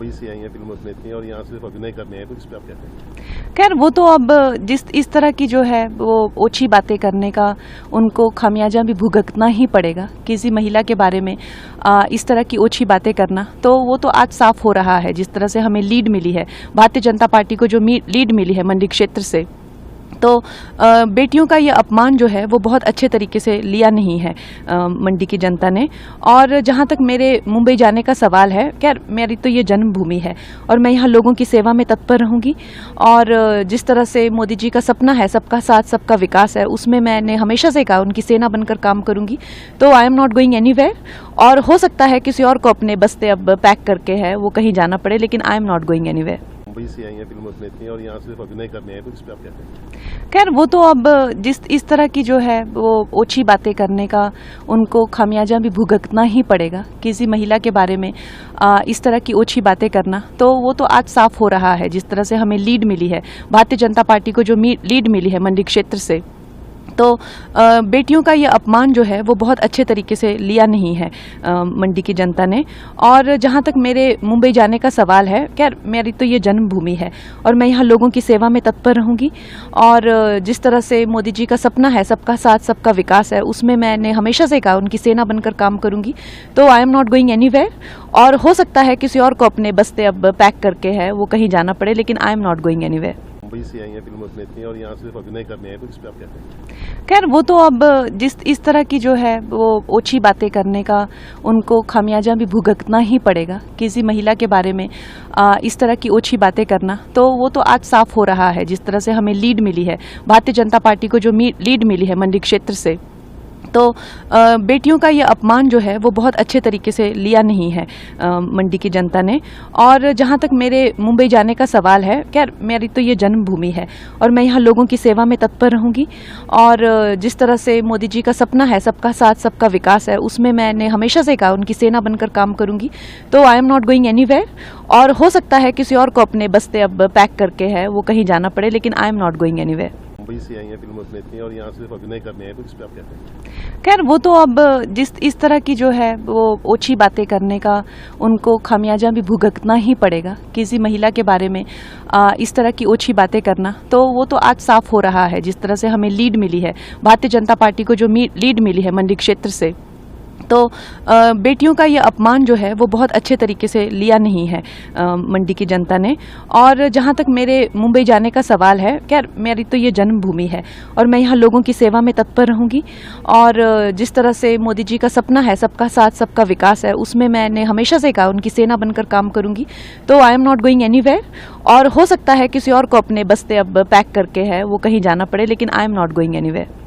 मुंबई से आई हैं फिल्म अभिनेत्री और यहाँ सिर्फ अभिनय करने हैं, तो इस पे आप क्या कहेंगे? खैर वो तो अब इस तरह की जो है वो ओछी बातें करने का उनको खामियाजा भी भुगतना ही पड़ेगा। किसी महिला के बारे में इस तरह की ओछी बातें करना, तो वो तो आज साफ हो रहा है। जिस तरह से हमें लीड मिली है, भारतीय जनता पार्टी को जो लीड मिली है मंडी क्षेत्र से, तो बेटियों का ये अपमान जो है वो बहुत अच्छे तरीके से लिया नहीं है मंडी की जनता ने। और जहाँ तक मेरे मुंबई जाने का सवाल है, खैर मेरी तो ये जन्मभूमि है और मैं यहाँ लोगों की सेवा में तत्पर रहूँगी। और जिस तरह से मोदी जी का सपना है सबका साथ सबका विकास है, उसमें मैंने हमेशा से कहा उनकी सेना बनकर काम करूँगी। तो I am not going anywhere. और हो सकता है किसी और को अपने बस्ते अब पैक करके है वो कहीं जाना पड़े, लेकिन I am not going anywhere. Mumbai से आई हैं फिल्म अभिनेत्री और यहाँ सिर्फ अभिनय करने हैं, तो इस पे आप क्या कहेंगे? खैर वो तो अब इस तरह की जो है वो ओछी बातें करने का उनको खामियाजा भी भुगतना ही पड़ेगा। किसी महिला के बारे में इस तरह की ओछी बातें करना, तो वो तो आज साफ हो रहा है। जिस तरह से हमें लीड मिली है, भारतीय जनता पार्टी को जो लीड मिली है मंडी क्षेत्र से, तो बेटियों का ये अपमान जो है वो बहुत अच्छे तरीके से लिया नहीं है मंडी की जनता ने। और जहाँ तक मेरे मुंबई जाने का सवाल है, खैर मेरी तो ये जन्मभूमि है और मैं यहाँ लोगों की सेवा में तत्पर रहूँगी। और जिस तरह से मोदी जी का सपना है सबका साथ सबका विकास है, उसमें मैंने हमेशा से कहा उनकी सेना बनकर काम करूँगी। तो I am not going anywhere. और हो सकता है किसी और को अपने बस्ते अब पैक करके है वो कहीं जाना पड़े, लेकिन I am not going anywhere. Mumbai से आई हैं फिल्म अभिनेत्री और यहाँ सिर्फ अभिनय करने हैं, तो इस पे आप क्या कहेंगे? खैर वो तो अब इस तरह की जो है वो ओछी बातें करने का उनको खामियाजा भी भुगतना ही पड़ेगा। किसी महिला के बारे में इस तरह की ओछी बातें करना, तो वो तो आज साफ हो रहा है। जिस तरह से हमें लीड मिली है, भारतीय जनता पार्टी को जो लीड मिली है मंडी क्षेत्र से, तो बेटियों का ये अपमान जो है वो बहुत अच्छे तरीके से लिया नहीं है मंडी की जनता ने। और जहाँ तक मेरे मुंबई जाने का सवाल है, खैर मेरी तो ये जन्मभूमि है और मैं यहाँ लोगों की सेवा में तत्पर रहूँगी। और जिस तरह से मोदी जी का सपना है सबका साथ सबका विकास है, उसमें मैंने हमेशा से कहा उनकी सेना बनकर काम करूँगी। तो I am not going anywhere. और हो सकता है किसी और को अपने बस्ते अब पैक करके है वो कहीं जाना पड़े, लेकिन I am not going anywhere. Mumbai से आई हैं फिल्म अभिनेत्री और यहाँ सिर्फ अभिनय करने हैं, तो इस पे आप क्या कहेंगे? खैर वो तो अब इस तरह की जो है वो ओछी बातें करने का उनको खामियाजा भी भुगतना ही पड़ेगा। किसी महिला के बारे में इस तरह की ओछी बातें करना, तो वो तो आज साफ हो रहा है। जिस तरह से हमें लीड मिली है, भारतीय जनता पार्टी को जो लीड मिली है मंडी क्षेत्र से, तो बेटियों का ये अपमान जो है वो बहुत अच्छे तरीके से लिया नहीं है मंडी की जनता ने। और जहाँ तक मेरे मुंबई जाने का सवाल है, खैर मेरी तो ये जन्मभूमि है और मैं यहाँ लोगों की सेवा में तत्पर रहूँगी। और जिस तरह से मोदी जी का सपना है सबका साथ सबका विकास है, उसमें मैंने हमेशा से कहा उनकी सेना बनकर काम करूँगी। तो I am not going anywhere. और हो सकता है किसी और को अपने बस्ते अब पैक करके है वो कहीं जाना पड़े, लेकिन I am not going anywhere.